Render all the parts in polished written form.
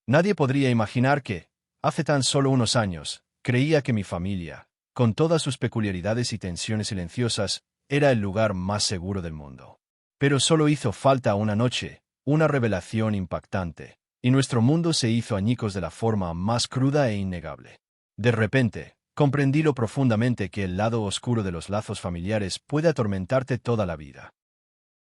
Nadie podría imaginar que, hace tan solo unos años, creía que mi familia, con todas sus peculiaridades y tensiones silenciosas, era el lugar más seguro del mundo. Pero solo hizo falta una noche, una revelación impactante, y nuestro mundo se hizo añicos de la forma más cruda e innegable. De repente, comprendí lo profundamente que el lado oscuro de los lazos familiares puede atormentarte toda la vida.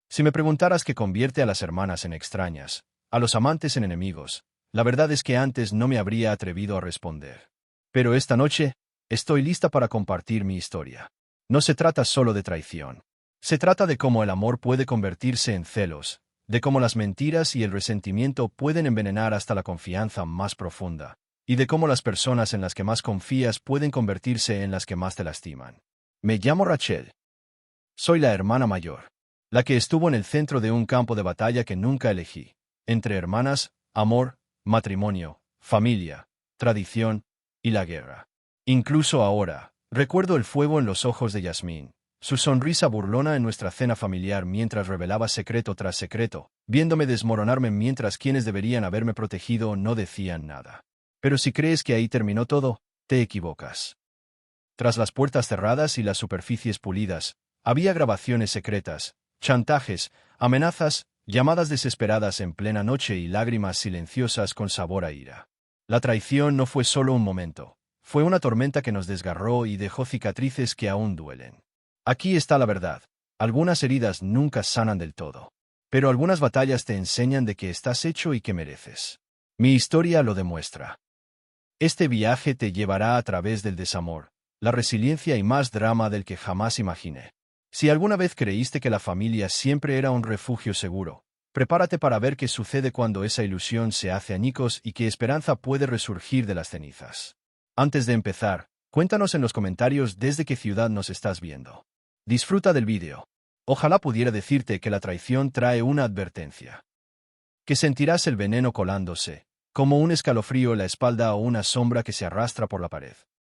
Si me preguntaras qué convierte a las hermanas en extrañas, a los amantes en enemigos, la verdad es que antes no me habría atrevido a responder. Pero esta noche, estoy lista para compartir mi historia. No se trata solo de traición. Se trata de cómo el amor puede convertirse en celos, de cómo las mentiras y el resentimiento pueden envenenar hasta la confianza más profunda, y de cómo las personas en las que más confías pueden convertirse en las que más te lastiman. Me llamo Rachel. Soy la hermana mayor, la que estuvo en el centro de un campo de batalla que nunca elegí, entre hermanas, amor, matrimonio, familia, tradición y la guerra. Incluso ahora, recuerdo el fuego en los ojos de Yasmín, su sonrisa burlona en nuestra cena familiar mientras revelaba secreto tras secreto, viéndome desmoronarme mientras quienes deberían haberme protegido no decían nada. Pero si crees que ahí terminó todo, te equivocas. Tras las puertas cerradas y las superficies pulidas, había grabaciones secretas, chantajes, amenazas, llamadas desesperadas en plena noche y lágrimas silenciosas con sabor a ira. La traición no fue solo un momento, fue una tormenta que nos desgarró y dejó cicatrices que aún duelen. Aquí está la verdad. Algunas heridas nunca sanan del todo. Pero algunas batallas te enseñan de qué estás hecho y qué mereces. Mi historia lo demuestra. Este viaje te llevará a través del desamor, la resiliencia y más drama del que jamás imaginé. Si alguna vez creíste que la familia siempre era un refugio seguro, prepárate para ver qué sucede cuando esa ilusión se hace añicos y qué esperanza puede resurgir de las cenizas. Antes de empezar, cuéntanos en los comentarios desde qué ciudad nos estás viendo. Disfruta del vídeo. Ojalá pudiera decirte que la traición trae una advertencia. Que sentirás el veneno colándose, como un escalofrío en la espalda o una sombra que se arrastra por la pared.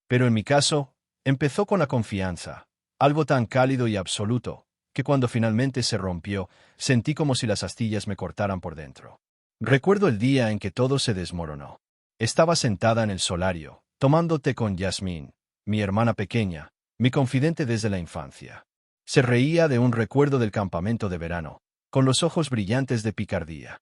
Pero en mi caso, empezó con la confianza, algo tan cálido y absoluto, que cuando finalmente se rompió, sentí como si las astillas me cortaran por dentro. Recuerdo el día en que todo se desmoronó. Estaba sentada en el solario, tomando té con Yasmín, mi hermana pequeña, mi confidente desde la infancia. Se reía de un recuerdo del campamento de verano, con los ojos brillantes de picardía.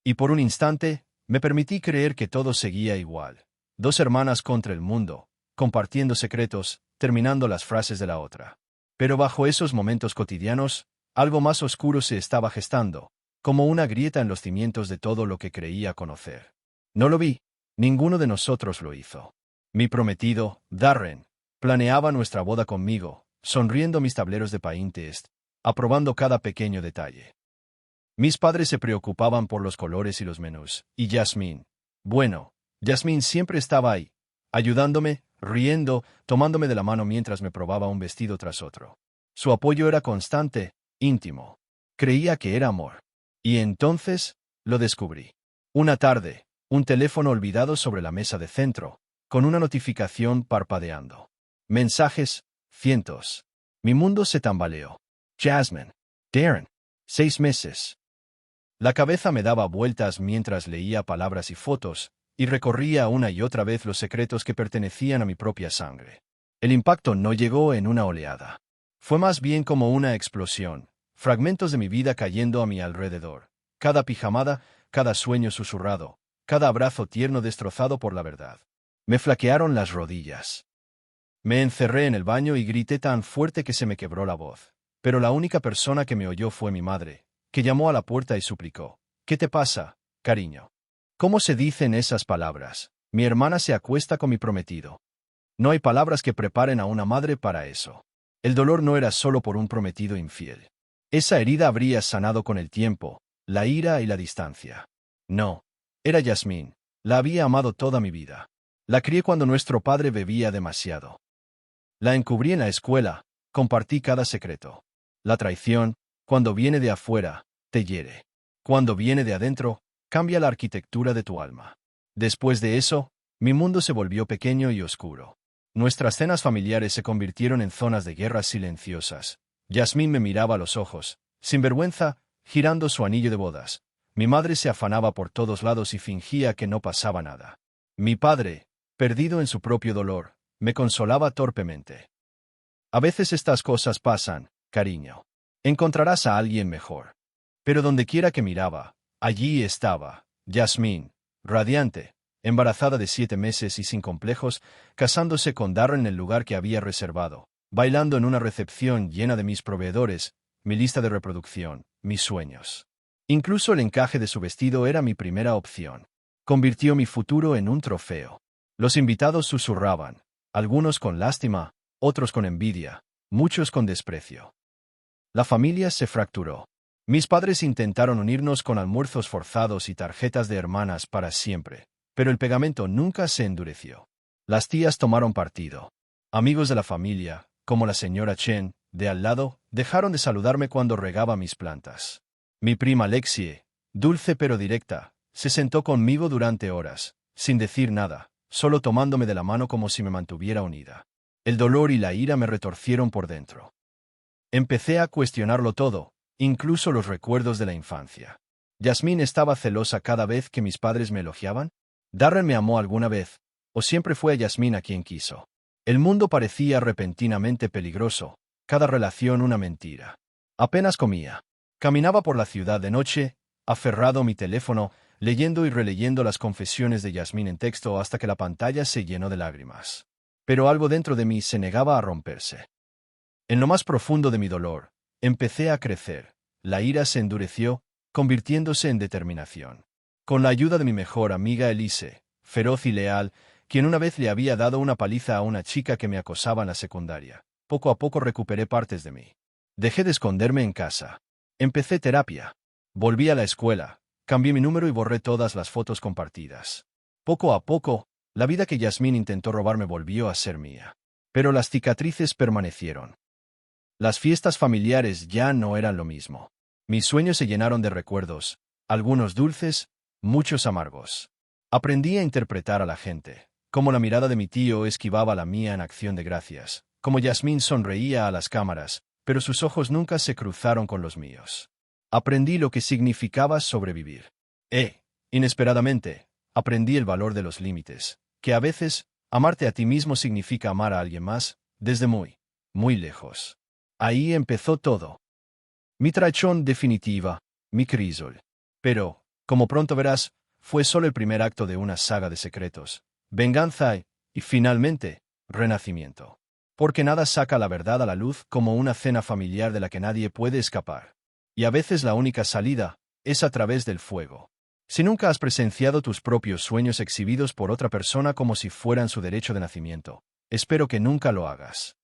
Y por un instante, me permití creer que todo seguía igual. Dos hermanas contra el mundo, compartiendo secretos, terminando las frases de la otra. Pero bajo esos momentos cotidianos, algo más oscuro se estaba gestando, como una grieta en los cimientos de todo lo que creía conocer. No lo vi, ninguno de nosotros lo hizo. Mi prometido, Darren, planeaba nuestra boda conmigo, sonriendo mis tableros de Pinterest, aprobando cada pequeño detalle. Mis padres se preocupaban por los colores y los menús, y Yasmín. Bueno, Yasmín siempre estaba ahí, ayudándome, riendo, tomándome de la mano mientras me probaba un vestido tras otro. Su apoyo era constante, íntimo. Creía que era amor. Y entonces, lo descubrí. Una tarde, un teléfono olvidado sobre la mesa de centro, con una notificación parpadeando. Mensajes, cientos. Mi mundo se tambaleó. Jasmine. Darren. 6 meses. La cabeza me daba vueltas mientras leía palabras y fotos, y recorría una y otra vez los secretos que pertenecían a mi propia sangre. El impacto no llegó en una oleada. Fue más bien como una explosión, fragmentos de mi vida cayendo a mi alrededor. Cada pijamada, cada sueño susurrado, cada abrazo tierno destrozado por la verdad. Me flaquearon las rodillas. Me encerré en el baño y grité tan fuerte que se me quebró la voz. Pero la única persona que me oyó fue mi madre, que llamó a la puerta y suplicó. ¿Qué te pasa, cariño? ¿Cómo se dicen esas palabras? Mi hermana se acuesta con mi prometido. No hay palabras que preparen a una madre para eso. El dolor no era solo por un prometido infiel. Esa herida habría sanado con el tiempo, la ira y la distancia. No. Era Yasmín. La había amado toda mi vida. La crié cuando nuestro padre bebía demasiado. La encubrí en la escuela, compartí cada secreto. La traición, cuando viene de afuera, te hiere. Cuando viene de adentro, cambia la arquitectura de tu alma. Después de eso, mi mundo se volvió pequeño y oscuro. Nuestras cenas familiares se convirtieron en zonas de guerras silenciosas. Yasmín me miraba a los ojos, sin vergüenza, girando su anillo de bodas, Mi madre se afanaba por todos lados y fingía que no pasaba nada. Mi padre, perdido en su propio dolor, me consolaba torpemente. A veces estas cosas pasan, cariño. Encontrarás a alguien mejor. Pero dondequiera que miraba, allí estaba, Yasmín, radiante, embarazada de 7 meses y sin complejos, casándose con Darren en el lugar que había reservado, bailando en una recepción llena de mis proveedores, mi lista de reproducción, mis sueños. Incluso el encaje de su vestido era mi primera opción. Convirtió mi futuro en un trofeo. Los invitados susurraban, algunos con lástima, otros con envidia, muchos con desprecio. La familia se fracturó. Mis padres intentaron unirnos con almuerzos forzados y tarjetas de hermanas para siempre, pero el pegamento nunca se endureció. Las tías tomaron partido. Amigos de la familia, como la señora Chen, de al lado, dejaron de saludarme cuando regaba mis plantas. Mi prima Lexie, dulce pero directa, se sentó conmigo durante horas, sin decir nada, solo tomándome de la mano como si me mantuviera unida. El dolor y la ira me retorcieron por dentro. Empecé a cuestionarlo todo, incluso los recuerdos de la infancia. ¿Yasmín estaba celosa cada vez que mis padres me elogiaban? ¿Darren me amó alguna vez? ¿O siempre fue a Yasmín a quien quiso? El mundo parecía repentinamente peligroso, cada relación una mentira. Apenas comía. Caminaba por la ciudad de noche, aferrado a mi teléfono, leyendo y releyendo las confesiones de Yasmín en texto hasta que la pantalla se llenó de lágrimas. Pero algo dentro de mí se negaba a romperse. En lo más profundo de mi dolor, empecé a crecer. La ira se endureció, convirtiéndose en determinación. Con la ayuda de mi mejor amiga Elise, feroz y leal, quien una vez le había dado una paliza a una chica que me acosaba en la secundaria, poco a poco recuperé partes de mí. Dejé de esconderme en casa. Empecé terapia. Volví a la escuela, cambié mi número y borré todas las fotos compartidas. Poco a poco, la vida que Yasmín intentó robarme volvió a ser mía. Pero las cicatrices permanecieron. Las fiestas familiares ya no eran lo mismo. Mis sueños se llenaron de recuerdos, algunos dulces, muchos amargos. Aprendí a interpretar a la gente, como la mirada de mi tío esquivaba la mía en acción de gracias, como Yasmín sonreía a las cámaras, pero sus ojos nunca se cruzaron con los míos. Aprendí lo que significaba sobrevivir. Inesperadamente, aprendí el valor de los límites, que a veces, amarte a ti mismo significa amar a alguien más, desde muy, muy lejos. Ahí empezó todo. Mi traición definitiva, mi crisol. Pero, como pronto verás, fue solo el primer acto de una saga de secretos, venganza y, finalmente, renacimiento. Porque nada saca la verdad a la luz como una cena familiar de la que nadie puede escapar. Y a veces la única salida es a través del fuego. Si nunca has presenciado tus propios sueños exhibidos por otra persona como si fueran su derecho de nacimiento, espero que nunca lo hagas.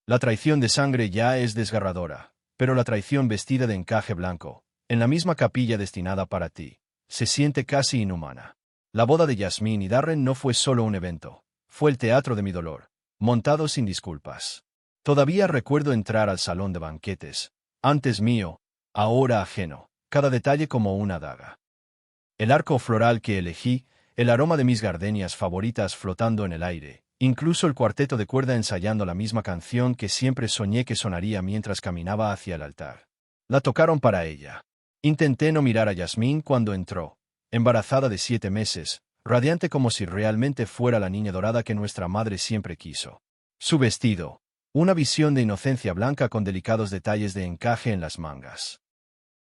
La traición de sangre ya es desgarradora, pero la traición vestida de encaje blanco, en la misma capilla destinada para ti, se siente casi inhumana. La boda de Yasmín y Darren no fue solo un evento, fue el teatro de mi dolor, montado sin disculpas. Todavía recuerdo entrar al salón de banquetes, antes mío, ahora ajeno, cada detalle como una daga. El arco floral que elegí, el aroma de mis gardenias favoritas flotando en el aire, incluso el cuarteto de cuerda ensayando la misma canción que siempre soñé que sonaría mientras caminaba hacia el altar. La tocaron para ella. Intenté no mirar a Yasmín cuando entró, embarazada de 7 meses, radiante como si realmente fuera la niña dorada que nuestra madre siempre quiso. Su vestido, una visión de inocencia blanca con delicados detalles de encaje en las mangas.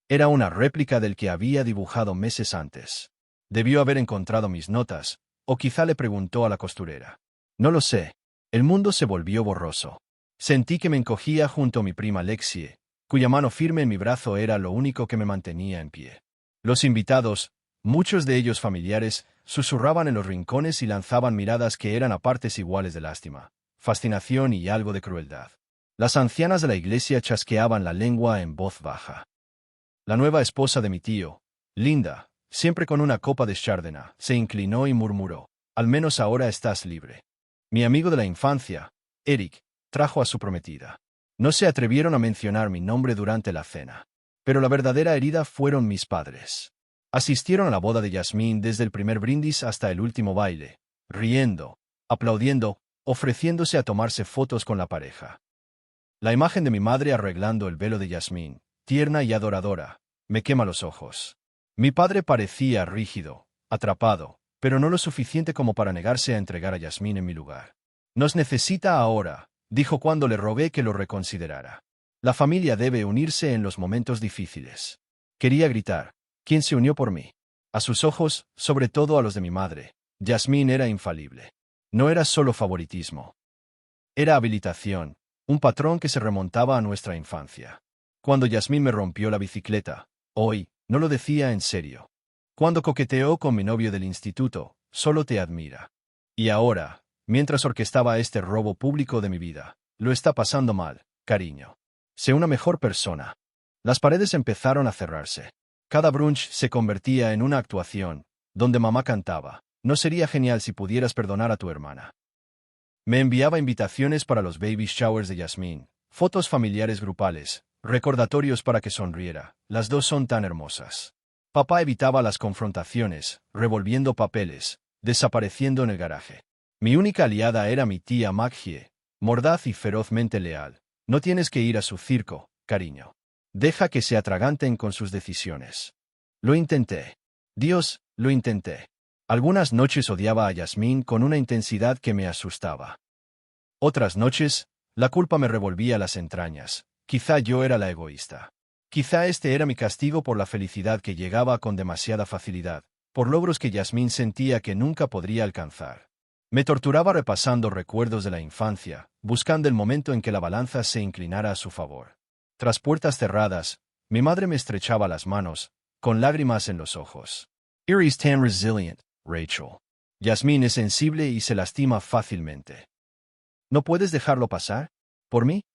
Era una réplica del que había dibujado meses antes. Debió haber encontrado mis notas, o quizá le preguntó a la costurera. No lo sé. El mundo se volvió borroso. Sentí que me encogía junto a mi prima Lexie, cuya mano firme en mi brazo era lo único que me mantenía en pie. Los invitados, muchos de ellos familiares, susurraban en los rincones y lanzaban miradas que eran a partes iguales de lástima, fascinación y algo de crueldad. Las ancianas de la iglesia chasqueaban la lengua en voz baja. La nueva esposa de mi tío, Linda, siempre con una copa de Chardonnay, se inclinó y murmuró, «Al menos ahora estás libre». Mi amigo de la infancia, Eric, trajo a su prometida. No se atrevieron a mencionar mi nombre durante la cena. Pero la verdadera herida fueron mis padres. Asistieron a la boda de Yasmín desde el primer brindis hasta el último baile, riendo, aplaudiendo, ofreciéndose a tomarse fotos con la pareja. La imagen de mi madre arreglando el velo de Yasmín, tierna y adoradora, me quema los ojos. Mi padre parecía rígido, atrapado, pero no lo suficiente como para negarse a entregar a Yasmín en mi lugar. Nos necesita ahora, dijo cuando le rogué que lo reconsiderara. La familia debe unirse en los momentos difíciles. Quería gritar. ¿Quién se unió por mí? A sus ojos, sobre todo a los de mi madre, Yasmín era infalible. No era solo favoritismo. Era habilitación, un patrón que se remontaba a nuestra infancia. Cuando Yasmín me rompió la bicicleta, hoy, no lo decía en serio. Cuando coqueteó con mi novio del instituto, solo te admira. Y ahora, mientras orquestaba este robo público de mi vida, lo está pasando mal, cariño. Sé una mejor persona. Las paredes empezaron a cerrarse. Cada brunch se convertía en una actuación, donde mamá cantaba. ¿No sería genial si pudieras perdonar a tu hermana? Me enviaba invitaciones para los baby showers de Yasmín, fotos familiares grupales, recordatorios para que sonriera. Las dos son tan hermosas. Papá evitaba las confrontaciones, revolviendo papeles, desapareciendo en el garaje. Mi única aliada era mi tía Maggie, mordaz y ferozmente leal. No tienes que ir a su circo, cariño. Deja que se atraganten con sus decisiones. Lo intenté. Dios, lo intenté. Algunas noches odiaba a Yasmín con una intensidad que me asustaba. Otras noches, la culpa me revolvía las entrañas. Quizá yo era la egoísta. Quizá este era mi castigo por la felicidad que llegaba con demasiada facilidad, por logros que Yasmín sentía que nunca podría alcanzar. Me torturaba repasando recuerdos de la infancia, buscando el momento en que la balanza se inclinara a su favor. Tras puertas cerradas, mi madre me estrechaba las manos, con lágrimas en los ojos. Eres tan resilient, Rachel. Yasmín es sensible y se lastima fácilmente. ¿No puedes dejarlo pasar? ¿Por mí?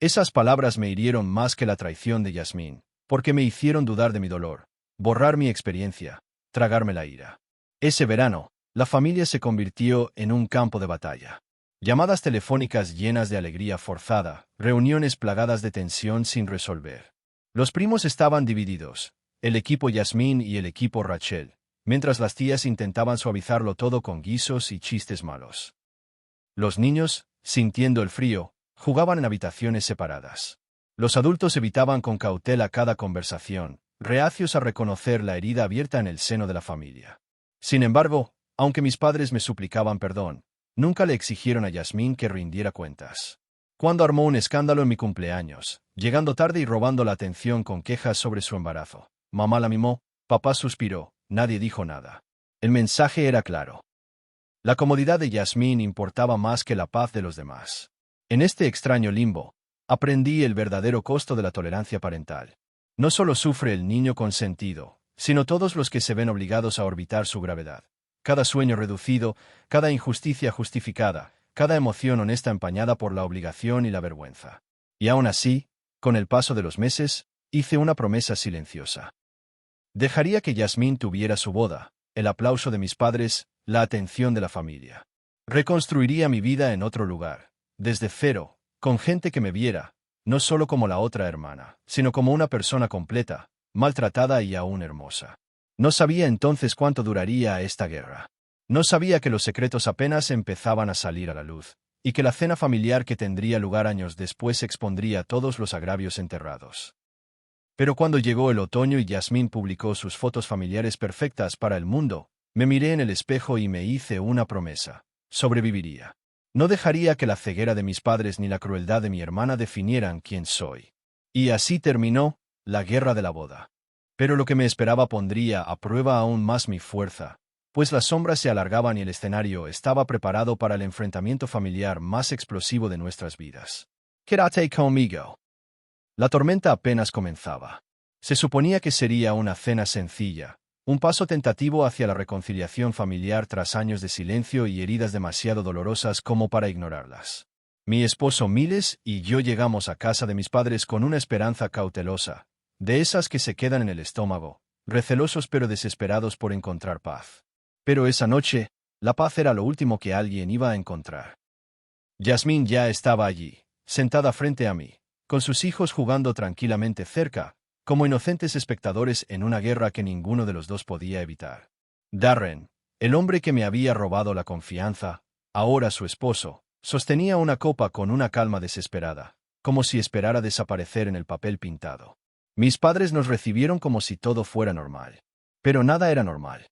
Esas palabras me hirieron más que la traición de Yasmín, porque me hicieron dudar de mi dolor, borrar mi experiencia, tragarme la ira. Ese verano, la familia se convirtió en un campo de batalla. Llamadas telefónicas llenas de alegría forzada, reuniones plagadas de tensión sin resolver. Los primos estaban divididos, el equipo Yasmín y el equipo Rachel, mientras las tías intentaban suavizarlo todo con guisos y chistes malos. Los niños, sintiendo el frío, jugaban en habitaciones separadas. Los adultos evitaban con cautela cada conversación, reacios a reconocer la herida abierta en el seno de la familia. Sin embargo, aunque mis padres me suplicaban perdón, nunca le exigieron a Yasmín que rindiera cuentas. Cuando armó un escándalo en mi cumpleaños, llegando tarde y robando la atención con quejas sobre su embarazo, mamá la mimó, papá suspiró, nadie dijo nada. El mensaje era claro. La comodidad de Yasmín importaba más que la paz de los demás. En este extraño limbo, aprendí el verdadero costo de la tolerancia parental. No solo sufre el niño consentido, sino todos los que se ven obligados a orbitar su gravedad. Cada sueño reducido, cada injusticia justificada, cada emoción honesta empañada por la obligación y la vergüenza. Y aún así, con el paso de los meses, hice una promesa silenciosa. Dejaría que Yasmín tuviera su boda, el aplauso de mis padres, la atención de la familia. Reconstruiría mi vida en otro lugar, desde cero, con gente que me viera, no solo como la otra hermana, sino como una persona completa, maltratada y aún hermosa. No sabía entonces cuánto duraría esta guerra. No sabía que los secretos apenas empezaban a salir a la luz, y que la cena familiar que tendría lugar años después expondría todos los agravios enterrados. Pero cuando llegó el otoño y Yasmín publicó sus fotos familiares perfectas para el mundo, me miré en el espejo y me hice una promesa. Sobreviviría. No dejaría que la ceguera de mis padres ni la crueldad de mi hermana definieran quién soy. Y así terminó la guerra de la boda. Pero lo que me esperaba pondría a prueba aún más mi fuerza, pues las sombras se alargaban y el escenario estaba preparado para el enfrentamiento familiar más explosivo de nuestras vidas. Quédate conmigo. La tormenta apenas comenzaba. Se suponía que sería una cena sencilla, un paso tentativo hacia la reconciliación familiar tras años de silencio y heridas demasiado dolorosas como para ignorarlas. Mi esposo Miles y yo llegamos a casa de mis padres con una esperanza cautelosa, de esas que se quedan en el estómago, recelosos pero desesperados por encontrar paz. Pero esa noche, la paz era lo último que alguien iba a encontrar. Yasmín ya estaba allí, sentada frente a mí, con sus hijos jugando tranquilamente cerca, como inocentes espectadores en una guerra que ninguno de los dos podía evitar. Darren, el hombre que me había robado la confianza, ahora su esposo, sostenía una copa con una calma desesperada, como si esperara desaparecer en el papel pintado. Mis padres nos recibieron como si todo fuera normal. Pero nada era normal.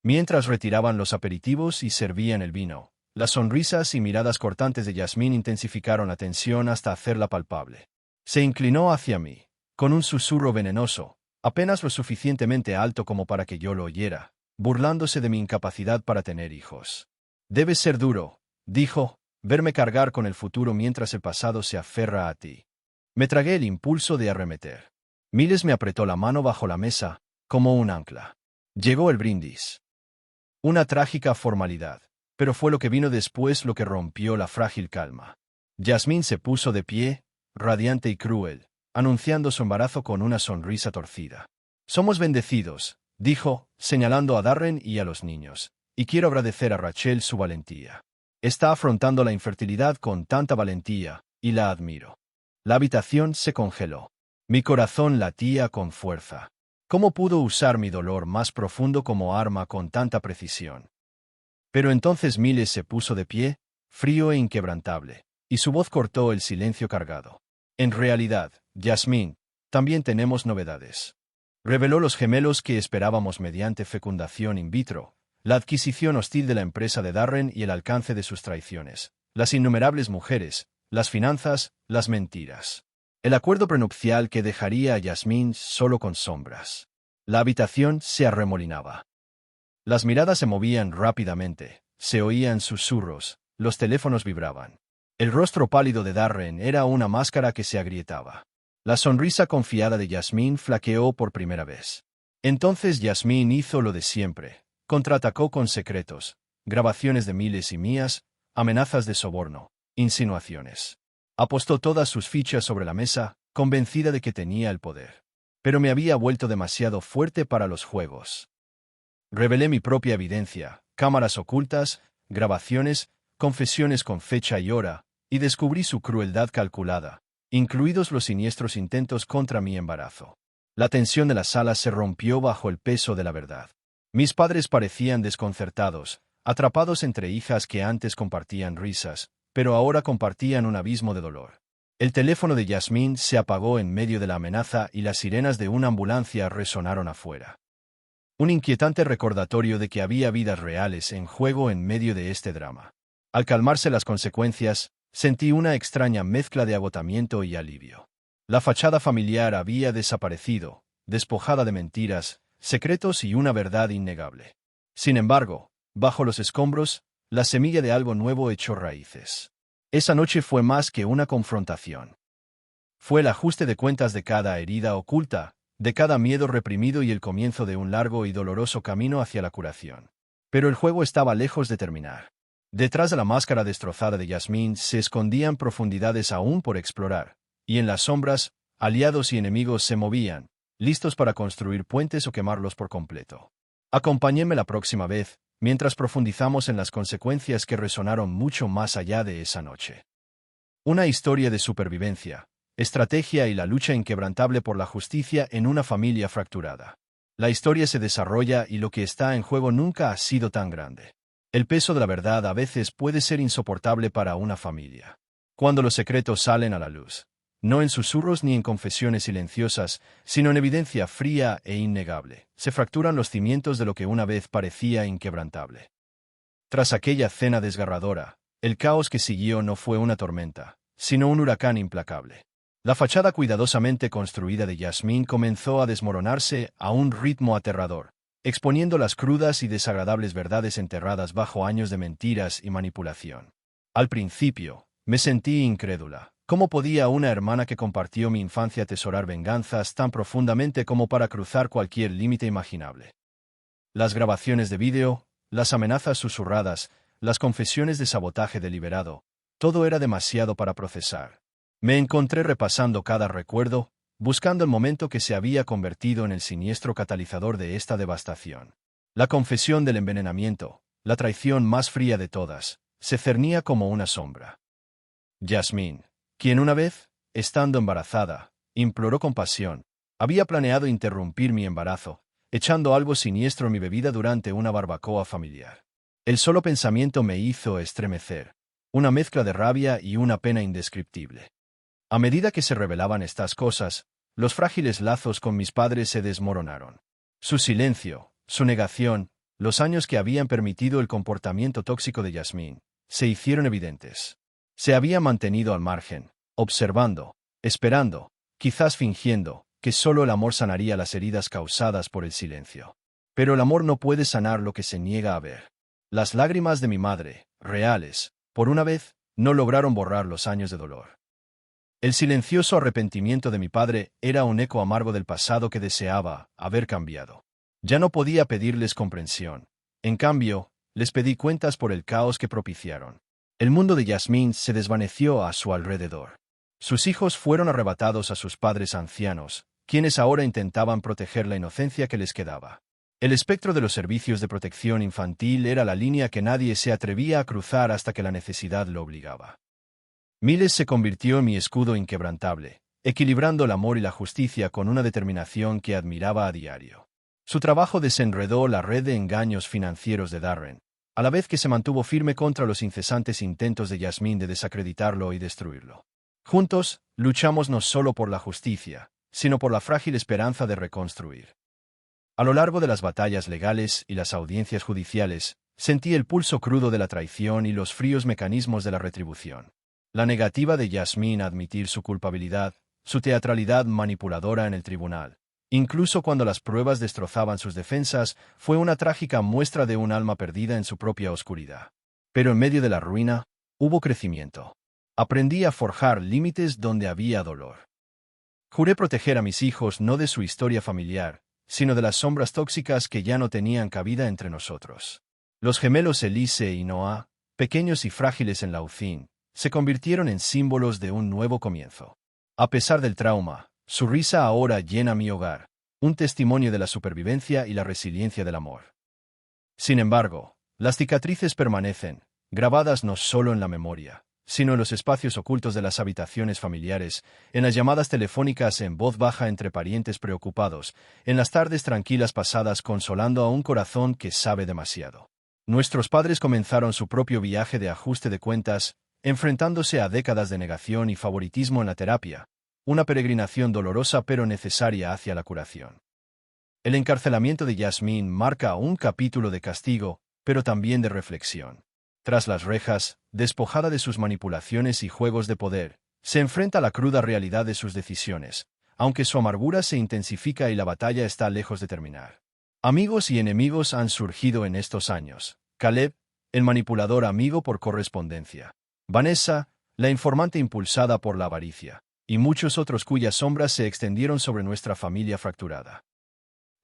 Mientras retiraban los aperitivos y servían el vino, las sonrisas y miradas cortantes de Yasmín intensificaron la tensión hasta hacerla palpable. Se inclinó hacia mí, con un susurro venenoso, apenas lo suficientemente alto como para que yo lo oyera, burlándose de mi incapacidad para tener hijos. Debe ser duro, dijo, verme cargar con el futuro mientras el pasado se aferra a ti. Me tragué el impulso de arremeter. Miles me apretó la mano bajo la mesa, como un ancla. Llegó el brindis. Una trágica formalidad, pero fue lo que vino después lo que rompió la frágil calma. Yasmín se puso de pie, radiante y cruel, anunciando su embarazo con una sonrisa torcida. Somos bendecidos, dijo, señalando a Darren y a los niños, y quiero agradecer a Rachel su valentía. Está afrontando la infertilidad con tanta valentía, y la admiro. La habitación se congeló. Mi corazón latía con fuerza. ¿Cómo pudo usar mi dolor más profundo como arma con tanta precisión? Pero entonces Miles se puso de pie, frío e inquebrantable, y su voz cortó el silencio cargado. En realidad, Yasmín, también tenemos novedades. Reveló los gemelos que esperábamos mediante fecundación in vitro, la adquisición hostil de la empresa de Darren y el alcance de sus traiciones, las innumerables mujeres, las finanzas, las mentiras. El acuerdo prenupcial que dejaría a Yasmín solo con sombras. La habitación se arremolinaba. Las miradas se movían rápidamente, se oían susurros, los teléfonos vibraban. El rostro pálido de Darren era una máscara que se agrietaba. La sonrisa confiada de Yasmín flaqueó por primera vez. Entonces Yasmín hizo lo de siempre, contraatacó con secretos, grabaciones de Miles y mías, amenazas de soborno, insinuaciones. Apostó todas sus fichas sobre la mesa, convencida de que tenía el poder. Pero me había vuelto demasiado fuerte para los juegos. Revelé mi propia evidencia, cámaras ocultas, grabaciones, confesiones con fecha y hora, y descubrí su crueldad calculada, incluidos los siniestros intentos contra mi embarazo. La tensión de la sala se rompió bajo el peso de la verdad. Mis padres parecían desconcertados, atrapados entre hijas que antes compartían risas, pero ahora compartían un abismo de dolor. El teléfono de Yasmín se apagó en medio de la amenaza y las sirenas de una ambulancia resonaron afuera. Un inquietante recordatorio de que había vidas reales en juego en medio de este drama. Al calmarse las consecuencias, sentí una extraña mezcla de agotamiento y alivio. La fachada familiar había desaparecido, despojada de mentiras, secretos y una verdad innegable. Sin embargo, bajo los escombros, la semilla de algo nuevo echó raíces. Esa noche fue más que una confrontación. Fue el ajuste de cuentas de cada herida oculta, de cada miedo reprimido y el comienzo de un largo y doloroso camino hacia la curación. Pero el juego estaba lejos de terminar. Detrás de la máscara destrozada de Yasmín se escondían profundidades aún por explorar, y en las sombras, aliados y enemigos se movían, listos para construir puentes o quemarlos por completo. Acompáñenme la próxima vez, mientras profundizamos en las consecuencias que resonaron mucho más allá de esa noche. Una historia de supervivencia, estrategia y la lucha inquebrantable por la justicia en una familia fracturada. La historia se desarrolla y lo que está en juego nunca ha sido tan grande. El peso de la verdad a veces puede ser insoportable para una familia. Cuando los secretos salen a la luz, no en susurros ni en confesiones silenciosas, sino en evidencia fría e innegable, se fracturan los cimientos de lo que una vez parecía inquebrantable. Tras aquella cena desgarradora, el caos que siguió no fue una tormenta, sino un huracán implacable. La fachada cuidadosamente construida de Yasmín comenzó a desmoronarse a un ritmo aterrador, exponiendo las crudas y desagradables verdades enterradas bajo años de mentiras y manipulación. Al principio, me sentí incrédula. ¿Cómo podía una hermana que compartió mi infancia atesorar venganzas tan profundamente como para cruzar cualquier límite imaginable? Las grabaciones de vídeo, las amenazas susurradas, las confesiones de sabotaje deliberado, todo era demasiado para procesar. Me encontré repasando cada recuerdo, buscando el momento que se había convertido en el siniestro catalizador de esta devastación. La confesión del envenenamiento, la traición más fría de todas, se cernía como una sombra. Yasmín, quien una vez, estando embarazada, imploró compasión, había planeado interrumpir mi embarazo, echando algo siniestro en mi bebida durante una barbacoa familiar. El solo pensamiento me hizo estremecer, una mezcla de rabia y una pena indescriptible. A medida que se revelaban estas cosas, los frágiles lazos con mis padres se desmoronaron. Su silencio, su negación, los años que habían permitido el comportamiento tóxico de Yasmín, se hicieron evidentes. Se había mantenido al margen, observando, esperando, quizás fingiendo, que solo el amor sanaría las heridas causadas por el silencio. Pero el amor no puede sanar lo que se niega a ver. Las lágrimas de mi madre, reales, por una vez, no lograron borrar los años de dolor. El silencioso arrepentimiento de mi padre era un eco amargo del pasado que deseaba haber cambiado. Ya no podía pedirles comprensión. En cambio, les pedí cuentas por el caos que propiciaron. El mundo de Yasmín se desvaneció a su alrededor. Sus hijos fueron arrebatados a sus padres ancianos, quienes ahora intentaban proteger la inocencia que les quedaba. El espectro de los servicios de protección infantil era la línea que nadie se atrevía a cruzar hasta que la necesidad lo obligaba. Miles se convirtió en mi escudo inquebrantable, equilibrando el amor y la justicia con una determinación que admiraba a diario. Su trabajo desenredó la red de engaños financieros de Darren, a la vez que se mantuvo firme contra los incesantes intentos de Yasmín de desacreditarlo y destruirlo. Juntos, luchamos no solo por la justicia, sino por la frágil esperanza de reconstruir. A lo largo de las batallas legales y las audiencias judiciales, sentí el pulso crudo de la traición y los fríos mecanismos de la retribución. La negativa de Yasmín a admitir su culpabilidad, su teatralidad manipuladora en el tribunal, incluso cuando las pruebas destrozaban sus defensas, fue una trágica muestra de un alma perdida en su propia oscuridad. Pero en medio de la ruina, hubo crecimiento. Aprendí a forjar límites donde había dolor. Juré proteger a mis hijos no de su historia familiar, sino de las sombras tóxicas que ya no tenían cabida entre nosotros. Los gemelos Elise y Noah, pequeños y frágiles en la UCIN, se convirtieron en símbolos de un nuevo comienzo. A pesar del trauma, su risa ahora llena mi hogar, un testimonio de la supervivencia y la resiliencia del amor. Sin embargo, las cicatrices permanecen, grabadas no solo en la memoria, sino en los espacios ocultos de las habitaciones familiares, en las llamadas telefónicas en voz baja entre parientes preocupados, en las tardes tranquilas pasadas consolando a un corazón que sabe demasiado. Nuestros padres comenzaron su propio viaje de ajuste de cuentas, enfrentándose a décadas de negación y favoritismo en la terapia, una peregrinación dolorosa pero necesaria hacia la curación. El encarcelamiento de Yasmín marca un capítulo de castigo, pero también de reflexión. Tras las rejas, despojada de sus manipulaciones y juegos de poder, se enfrenta a la cruda realidad de sus decisiones, aunque su amargura se intensifica y la batalla está lejos de terminar. Amigos y enemigos han surgido en estos años. Caleb, el manipulador amigo por correspondencia. Vanessa, la informante impulsada por la avaricia. Y muchos otros cuyas sombras se extendieron sobre nuestra familia fracturada.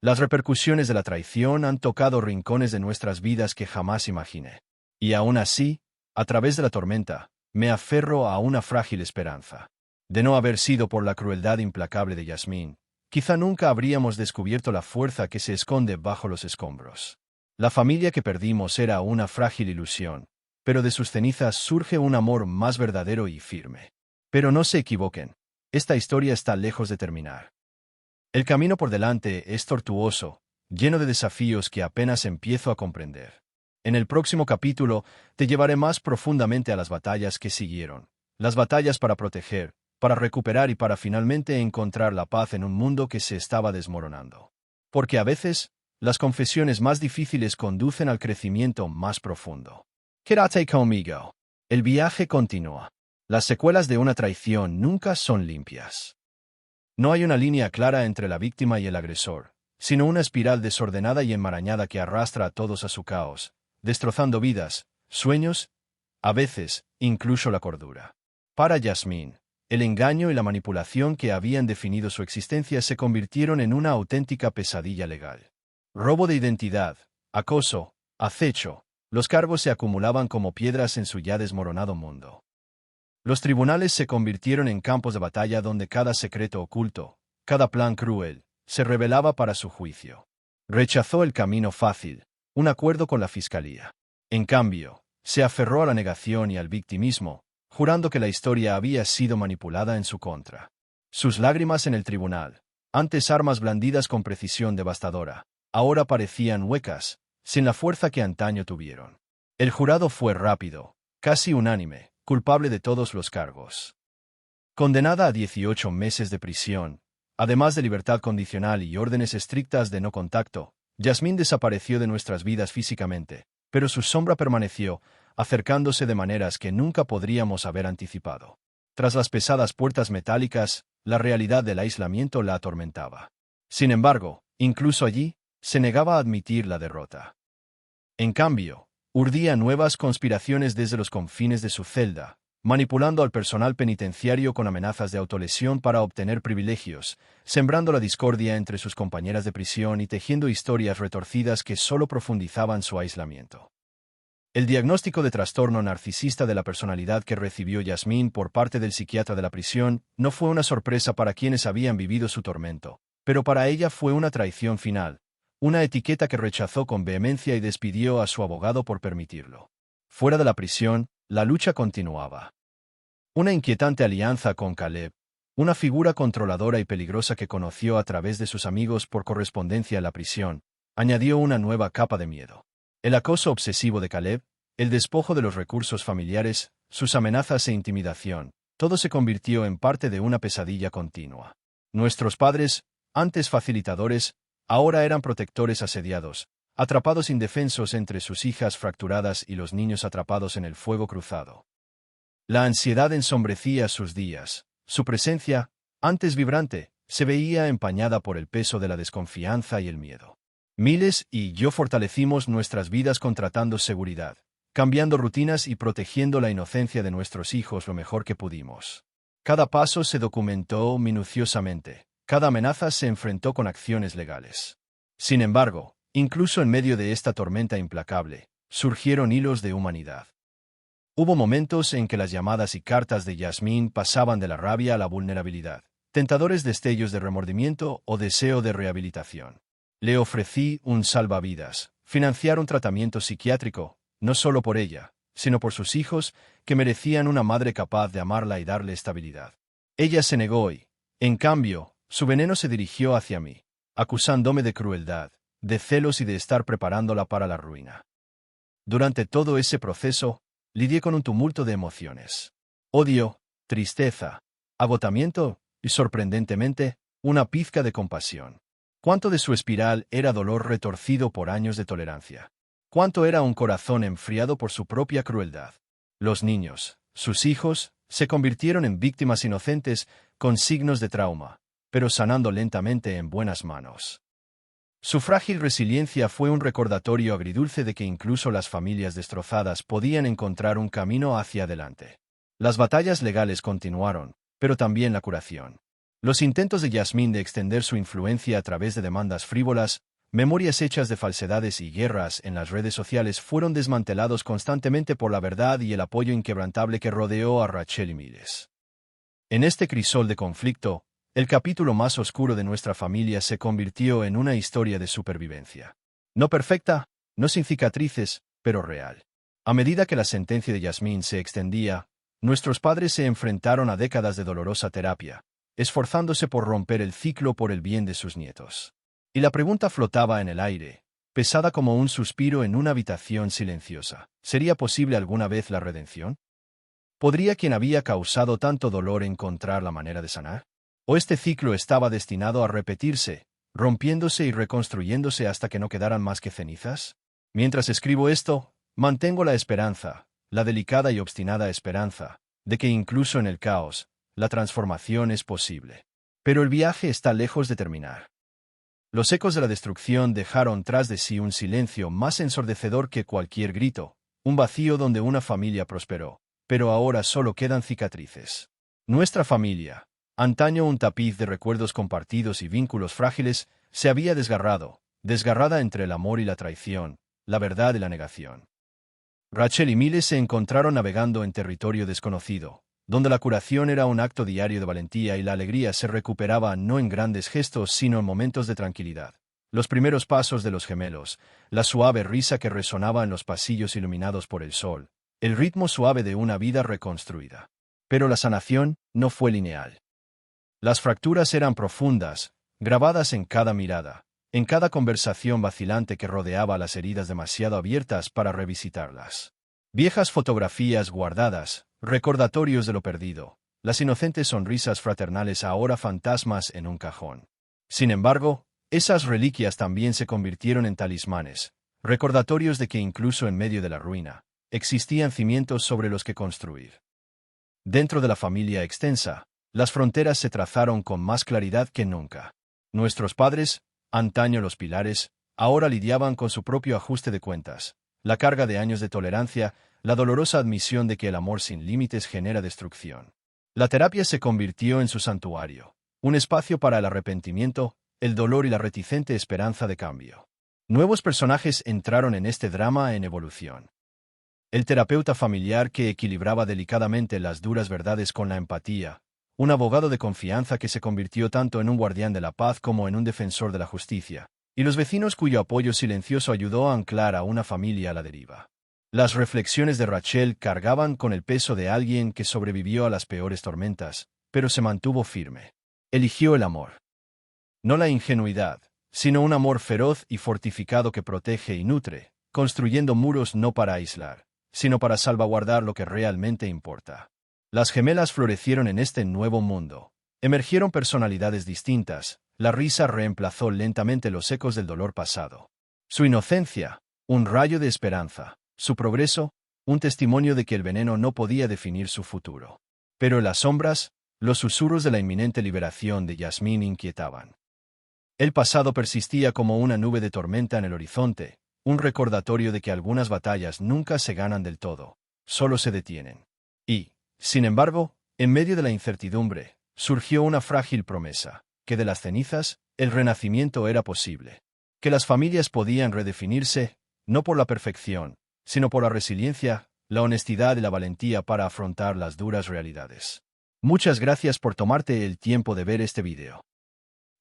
Las repercusiones de la traición han tocado rincones de nuestras vidas que jamás imaginé. Y aún así, a través de la tormenta, me aferro a una frágil esperanza. De no haber sido por la crueldad implacable de Yasmín, quizá nunca habríamos descubierto la fuerza que se esconde bajo los escombros. La familia que perdimos era una frágil ilusión, pero de sus cenizas surge un amor más verdadero y firme. Pero no se equivoquen, esta historia está lejos de terminar. El camino por delante es tortuoso, lleno de desafíos que apenas empiezo a comprender. En el próximo capítulo te llevaré más profundamente a las batallas que siguieron, las batallas para proteger, para recuperar y para finalmente encontrar la paz en un mundo que se estaba desmoronando. Porque a veces, las confesiones más difíciles conducen al crecimiento más profundo. Quédate conmigo. El viaje continúa. Las secuelas de una traición nunca son limpias. No hay una línea clara entre la víctima y el agresor, sino una espiral desordenada y enmarañada que arrastra a todos a su caos, destrozando vidas, sueños, a veces, incluso la cordura. Para Yasmín, el engaño y la manipulación que habían definido su existencia se convirtieron en una auténtica pesadilla legal. Robo de identidad, acoso, acecho, los cargos se acumulaban como piedras en su ya desmoronado mundo. Los tribunales se convirtieron en campos de batalla donde cada secreto oculto, cada plan cruel, se revelaba para su juicio. Rechazó el camino fácil, un acuerdo con la fiscalía. En cambio, se aferró a la negación y al victimismo, jurando que la historia había sido manipulada en su contra. Sus lágrimas en el tribunal, antes armas blandidas con precisión devastadora, ahora parecían huecas, sin la fuerza que antaño tuvieron. El jurado fue rápido, casi unánime, culpable de todos los cargos. Condenada a 18 meses de prisión, Además de libertad condicional y órdenes estrictas de no contacto, Yasmín desapareció de nuestras vidas físicamente, pero su sombra permaneció, acercándose de maneras que nunca podríamos haber anticipado. Tras las pesadas puertas metálicas, la realidad del aislamiento la atormentaba. Sin embargo, incluso allí, se negaba a admitir la derrota. En cambio, urdía nuevas conspiraciones desde los confines de su celda, manipulando al personal penitenciario con amenazas de autolesión para obtener privilegios, sembrando la discordia entre sus compañeras de prisión y tejiendo historias retorcidas que solo profundizaban su aislamiento. El diagnóstico de trastorno narcisista de la personalidad que recibió Yasmín por parte del psiquiatra de la prisión no fue una sorpresa para quienes habían vivido su tormento, pero para ella fue una traición final, una etiqueta que rechazó con vehemencia y despidió a su abogado por permitirlo. Fuera de la prisión, la lucha continuaba. Una inquietante alianza con Caleb, una figura controladora y peligrosa que conoció a través de sus amigos por correspondencia en la prisión, añadió una nueva capa de miedo. El acoso obsesivo de Caleb, el despojo de los recursos familiares, sus amenazas e intimidación, todo se convirtió en parte de una pesadilla continua. Nuestros padres, antes facilitadores, ahora eran protectores asediados, atrapados indefensos entre sus hijas fracturadas y los niños atrapados en el fuego cruzado. La ansiedad ensombrecía sus días. Su presencia, antes vibrante, se veía empañada por el peso de la desconfianza y el miedo. Miles y yo fortalecimos nuestras vidas contratando seguridad, cambiando rutinas y protegiendo la inocencia de nuestros hijos lo mejor que pudimos. Cada paso se documentó minuciosamente, cada amenaza se enfrentó con acciones legales. Sin embargo, incluso en medio de esta tormenta implacable, surgieron hilos de humanidad. Hubo momentos en que las llamadas y cartas de Yasmín pasaban de la rabia a la vulnerabilidad, tentadores destellos de remordimiento o deseo de rehabilitación. Le ofrecí un salvavidas, financiar un tratamiento psiquiátrico, no solo por ella, sino por sus hijos, que merecían una madre capaz de amarla y darle estabilidad. Ella se negó y, en cambio, su veneno se dirigió hacia mí, acusándome de crueldad, de celos y de estar preparándola para la ruina. Durante todo ese proceso, lidié con un tumulto de emociones. Odio, tristeza, agotamiento y, sorprendentemente, una pizca de compasión. Cuánto de su espiral era dolor retorcido por años de tolerancia. Cuánto era un corazón enfriado por su propia crueldad. Los niños, sus hijos, se convirtieron en víctimas inocentes con signos de trauma, pero sanando lentamente en buenas manos. Su frágil resiliencia fue un recordatorio agridulce de que incluso las familias destrozadas podían encontrar un camino hacia adelante. Las batallas legales continuaron, pero también la curación. Los intentos de Yasmín de extender su influencia a través de demandas frívolas, memorias hechas de falsedades y guerras en las redes sociales fueron desmantelados constantemente por la verdad y el apoyo inquebrantable que rodeó a Rachel y Miles. En este crisol de conflicto, el capítulo más oscuro de nuestra familia se convirtió en una historia de supervivencia. No perfecta, no sin cicatrices, pero real. A medida que la sentencia de Yasmín se extendía, nuestros padres se enfrentaron a décadas de dolorosa terapia, esforzándose por romper el ciclo por el bien de sus nietos. Y la pregunta flotaba en el aire, pesada como un suspiro en una habitación silenciosa. ¿Sería posible alguna vez la redención? ¿Podría quien había causado tanto dolor encontrar la manera de sanar? ¿O este ciclo estaba destinado a repetirse, rompiéndose y reconstruyéndose hasta que no quedaran más que cenizas? Mientras escribo esto, mantengo la esperanza, la delicada y obstinada esperanza, de que incluso en el caos, la transformación es posible. Pero el viaje está lejos de terminar. Los ecos de la destrucción dejaron tras de sí un silencio más ensordecedor que cualquier grito, un vacío donde una familia prosperó, pero ahora solo quedan cicatrices. Nuestra familia, antaño un tapiz de recuerdos compartidos y vínculos frágiles, se había desgarrada entre el amor y la traición, la verdad y la negación. Rachel y Miles se encontraron navegando en territorio desconocido, donde la curación era un acto diario de valentía y la alegría se recuperaba no en grandes gestos sino en momentos de tranquilidad. Los primeros pasos de los gemelos, la suave risa que resonaba en los pasillos iluminados por el sol, el ritmo suave de una vida reconstruida. Pero la sanación no fue lineal. Las fracturas eran profundas, grabadas en cada mirada, en cada conversación vacilante que rodeaba las heridas demasiado abiertas para revisitarlas. Viejas fotografías guardadas, recordatorios de lo perdido, las inocentes sonrisas fraternales ahora fantasmas en un cajón. Sin embargo, esas reliquias también se convirtieron en talismanes, recordatorios de que incluso en medio de la ruina, existían cimientos sobre los que construir. Dentro de la familia extensa, las fronteras se trazaron con más claridad que nunca. Nuestros padres, antaño los pilares, ahora lidiaban con su propio ajuste de cuentas, la carga de años de tolerancia, la dolorosa admisión de que el amor sin límites genera destrucción. La terapia se convirtió en su santuario, un espacio para el arrepentimiento, el dolor y la reticente esperanza de cambio. Nuevos personajes entraron en este drama en evolución. El terapeuta familiar que equilibraba delicadamente las duras verdades con la empatía, un abogado de confianza que se convirtió tanto en un guardián de la paz como en un defensor de la justicia, y los vecinos cuyo apoyo silencioso ayudó a anclar a una familia a la deriva. Las reflexiones de Rachel cargaban con el peso de alguien que sobrevivió a las peores tormentas, pero se mantuvo firme. Eligió el amor. No la ingenuidad, sino un amor feroz y fortificado que protege y nutre, construyendo muros no para aislar, sino para salvaguardar lo que realmente importa. Las gemelas florecieron en este nuevo mundo. Emergieron personalidades distintas, la risa reemplazó lentamente los ecos del dolor pasado. Su inocencia, un rayo de esperanza. Su progreso, un testimonio de que el veneno no podía definir su futuro. Pero en las sombras, los susurros de la inminente liberación de Yasmín inquietaban. El pasado persistía como una nube de tormenta en el horizonte, un recordatorio de que algunas batallas nunca se ganan del todo, solo se detienen. Y, sin embargo, en medio de la incertidumbre, surgió una frágil promesa, que de las cenizas, el renacimiento era posible. Que las familias podían redefinirse, no por la perfección, sino por la resiliencia, la honestidad y la valentía para afrontar las duras realidades. Muchas gracias por tomarte el tiempo de ver este video.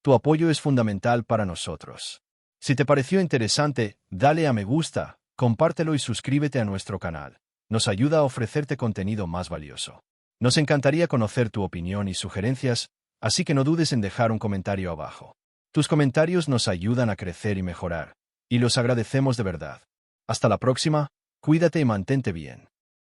Tu apoyo es fundamental para nosotros. Si te pareció interesante, dale a me gusta, compártelo y suscríbete a nuestro canal. Nos ayuda a ofrecerte contenido más valioso. Nos encantaría conocer tu opinión y sugerencias, así que no dudes en dejar un comentario abajo. Tus comentarios nos ayudan a crecer y mejorar, y los agradecemos de verdad. Hasta la próxima, cuídate y mantente bien.